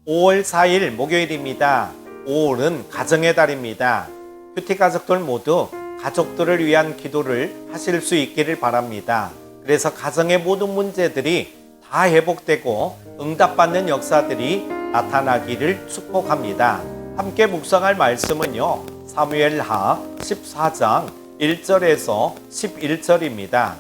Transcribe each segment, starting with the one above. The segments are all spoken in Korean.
5월 4일 목요일입니다. 5월은 가정의 달입니다. 큐티 가족들 모두 가족들을 위한 기도를 하실 수 있기를 바랍니다. 그래서 가정의 모든 문제들이 다 회복되고 응답받는 역사들이 나타나기를 축복합니다. 함께 묵상할 말씀은요, 사무엘하 14장 1절에서 11절입니다.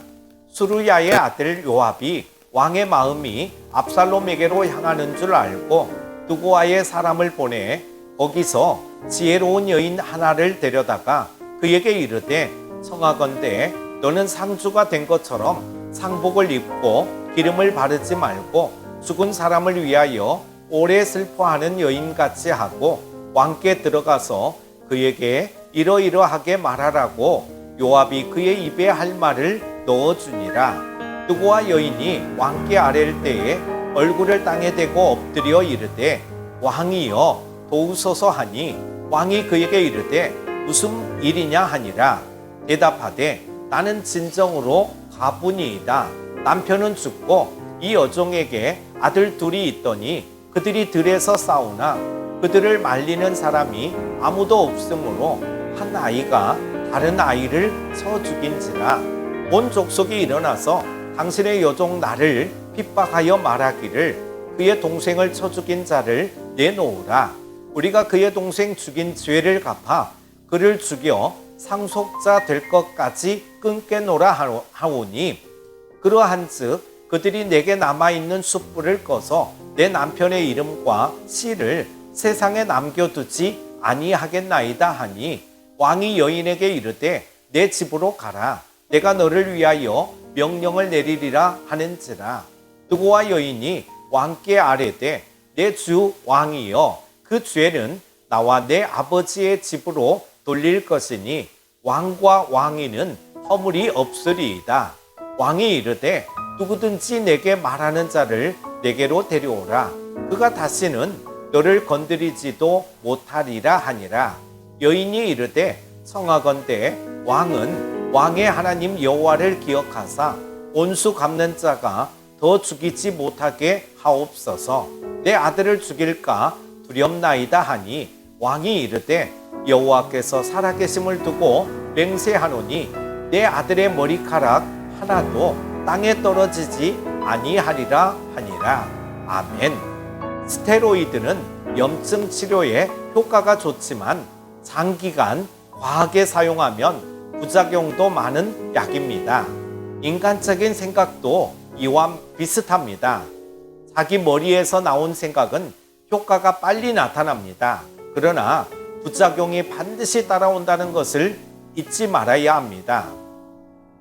수루야의 아들 요압이 왕의 마음이 압살롬에게로 향하는 줄 알고 두고아의 사람을 보내 거기서 지혜로운 여인 하나를 데려다가 그에게 이르되, 청하건대 너는 상주가 된 것처럼 상복을 입고 기름을 바르지 말고 죽은 사람을 위하여 오래 슬퍼하는 여인같이 하고 왕께 들어가서 그에게 이러이러하게 말하라고 요압이 그의 입에 할 말을 넣어주니라. 두고아 여인이 왕께 아랠 때에 얼굴을 땅에 대고 엎드려 이르되, 왕이여 도우소서 하니 왕이 그에게 이르되, 무슨 일이냐 하니라. 대답하되, 나는 진정으로 가분이이다. 남편은 죽고 이 여종에게 아들 둘이 있더니 그들이 들에서 싸우나 그들을 말리는 사람이 아무도 없으므로 한 아이가 다른 아이를 쳐 죽인지라. 온 족속이 일어나서 당신의 여종 나를 핍박하여 말하기를, 그의 동생을 쳐 죽인 자를 내놓으라. 우리가 그의 동생 죽인 죄를 갚아 그를 죽여 상속자 될 것까지 끊게노라 하오니, 그러한즉 그들이 내게 남아있는 숯불을 꺼서 내 남편의 이름과 씨를 세상에 남겨두지 아니하겠나이다 하니, 왕이 여인에게 이르되, 내 집으로 가라. 내가 너를 위하여 명령을 내리리라 하는지라. 두고아 여인이 왕께 아뢰되, 내 주 왕이여, 그 죄는 나와 내 아버지의 집으로 돌릴 것이니 왕과 왕위는 허물이 없으리이다. 왕이 이르되, 누구든지 내게 말하는 자를 내게로 데려오라. 그가 다시는 너를 건드리지도 못하리라 하니라. 여인이 이르되, 청하건대 왕은 왕의 하나님 여호와를 기억하사 온수 갚는 자가 더 죽이지 못하게 하옵소서. 내 아들을 죽일까 두렵나이다 하니, 왕이 이르되, 여호와께서 살아계심을 두고 맹세하노니 내 아들의 머리카락 하나도 땅에 떨어지지 아니하리라 하니라. 아멘. 스테로이드는 염증 치료에 효과가 좋지만 장기간 과하게 사용하면 부작용도 많은 약입니다. 인간적인 생각도 이와 비슷합니다. 자기 머리에서 나온 생각은 효과가 빨리 나타납니다. 그러나 부작용이 반드시 따라온다는 것을 잊지 말아야 합니다.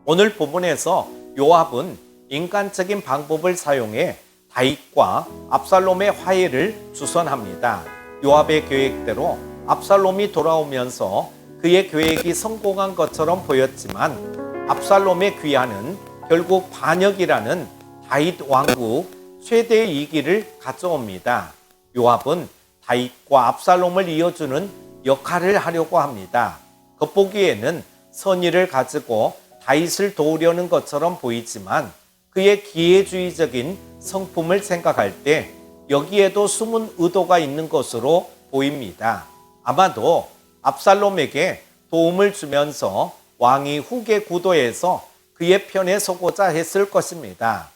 오늘 본문에서 요압은 인간적인 방법을 사용해 다윗과 압살롬의 화해를 주선합니다. 요압의 계획대로 압살롬이 돌아오면서 그의 계획이 성공한 것처럼 보였지만, 압살롬의 귀환은 결국 반역이라는 다윗 왕국 최대의 이기를 가져옵니다. 요압은 다윗과 압살롬을 이어주는 역할을 하려고 합니다. 겉보기에는 선의를 가지고 다윗을 도우려는 것처럼 보이지만, 그의 기회주의적인 성품을 생각할 때 여기에도 숨은 의도가 있는 것으로 보입니다. 아마도 압살롬에게 도움을 주면서 왕이 후계 구도에서 그의 편에 서고자 했을 것입니다.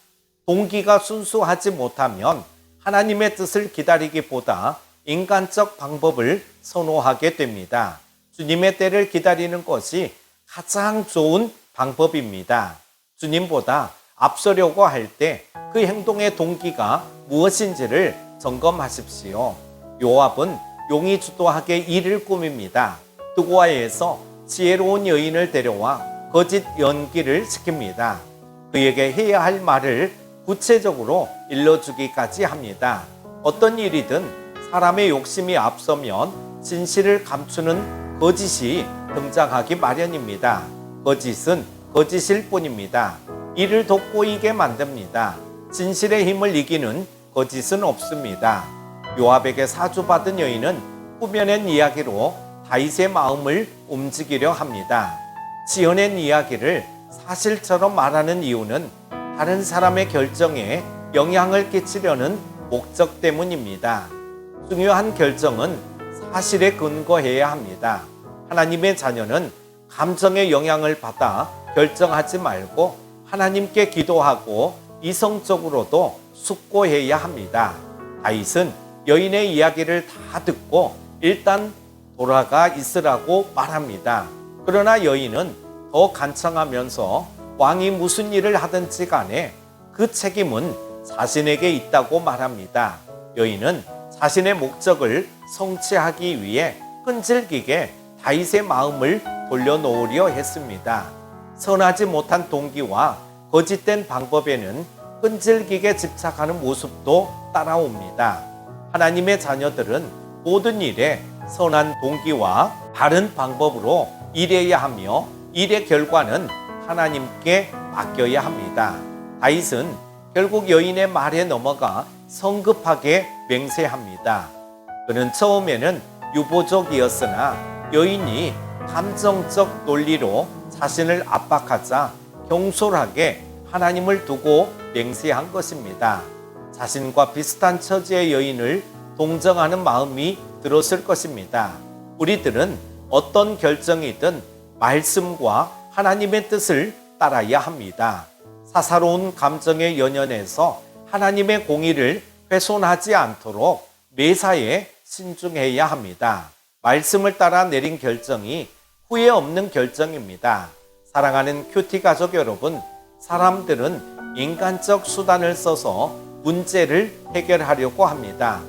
동기가 순수하지 못하면 하나님의 뜻을 기다리기보다 인간적 방법을 선호하게 됩니다. 주님의 때를 기다리는 것이 가장 좋은 방법입니다. 주님보다 앞서려고 할 때 그 행동의 동기가 무엇인지를 점검하십시오. 요압은 용이 주도하게 일을 꾸밉니다. 두고아에서 지혜로운 여인을 데려와 거짓 연기를 시킵니다. 그에게 해야 할 말을 구체적으로 일러주기까지 합니다. 어떤 일이든 사람의 욕심이 앞서면 진실을 감추는 거짓이 등장하기 마련입니다. 거짓은 거짓일 뿐입니다. 이를 돋보이게 만듭니다. 진실의 힘을 이기는 거짓은 없습니다. 요압에게 사주받은 여인은 꾸며낸 이야기로 다윗의 마음을 움직이려 합니다. 지어낸 이야기를 사실처럼 말하는 이유는 다른 사람의 결정에 영향을 끼치려는 목적 때문입니다. 중요한 결정은 사실에 근거해야 합니다. 하나님의 자녀는 감정의 영향을 받아 결정하지 말고 하나님께 기도하고 이성적으로도 숙고해야 합니다. 다윗은 여인의 이야기를 다 듣고 일단 돌아가 있으라고 말합니다. 그러나 여인은 더 간청하면서 왕이 무슨 일을 하든지 간에 그 책임은 자신에게 있다고 말합니다. 여인은 자신의 목적을 성취하기 위해 끈질기게 다윗의 마음을 돌려놓으려 했습니다. 선하지 못한 동기와 거짓된 방법에는 끈질기게 집착하는 모습도 따라옵니다. 하나님의 자녀들은 모든 일에 선한 동기와 바른 방법으로 일해야 하며 일의 결과는 하나님께 맡겨야 합니다. 다윗은 결국 여인의 말에 넘어가 성급하게 맹세합니다. 그는 처음에는 유보적이었으나 여인이 감정적 논리로 자신을 압박하자 경솔하게 하나님을 두고 맹세한 것입니다. 자신과 비슷한 처지의 여인을 동정하는 마음이 들었을 것입니다. 우리들은 어떤 결정이든 말씀과 하나님의 뜻을 따라야 합니다. 사사로운 감정의 연연에서 하나님의 공의를 훼손하지 않도록 매사에 신중해야 합니다. 말씀을 따라 내린 결정이 후회 없는 결정입니다. 사랑하는 큐티 가족 여러분, 사람들은 인간적 수단을 써서 문제를 해결하려고 합니다.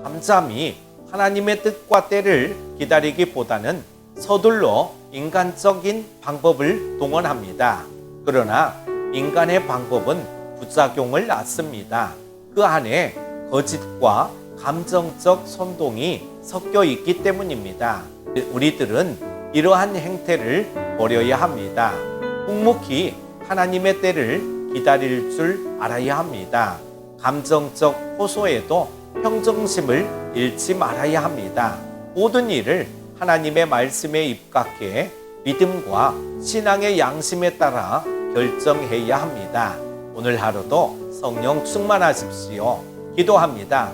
잠잠히 하나님의 뜻과 때를 기다리기보다는 서둘러 인간적인 방법을 동원합니다. 그러나 인간의 방법은 부작용을 낳습니다. 그 안에 거짓과 감정적 선동이 섞여 있기 때문입니다. 우리들은 이러한 행태를 버려야 합니다. 묵묵히 하나님의 때를 기다릴 줄 알아야 합니다. 감정적 호소에도 평정심을 잃지 말아야 합니다. 모든 일을 하나님의 말씀에 입각해 믿음과 신앙의 양심에 따라 결정해야 합니다. 오늘 하루도 성령 충만하십시오. 기도합니다.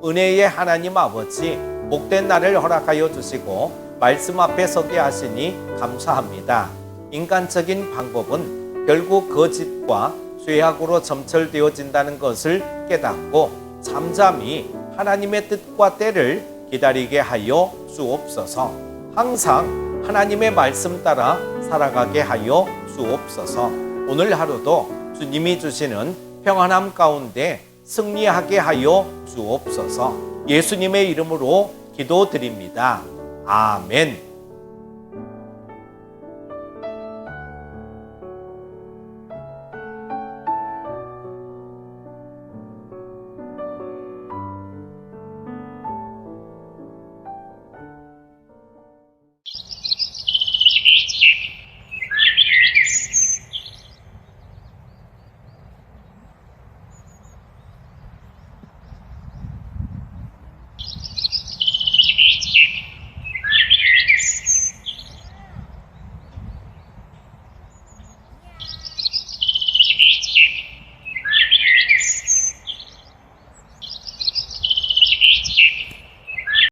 은혜의 하나님 아버지, 복된 날을 허락하여 주시고 말씀 앞에 서게 하시니 감사합니다. 인간적인 방법은 결국 거짓과 죄악으로 점철되어진다는 것을 깨닫고 잠잠히 하나님의 뜻과 때를 기다리게 하여 주옵소서. 항상 하나님의 말씀 따라 살아가게 하여 주옵소서. 오늘 하루도 주님이 주시는 평안함 가운데 승리하게 하여 주옵소서. 예수님의 이름으로 기도드립니다. 아멘.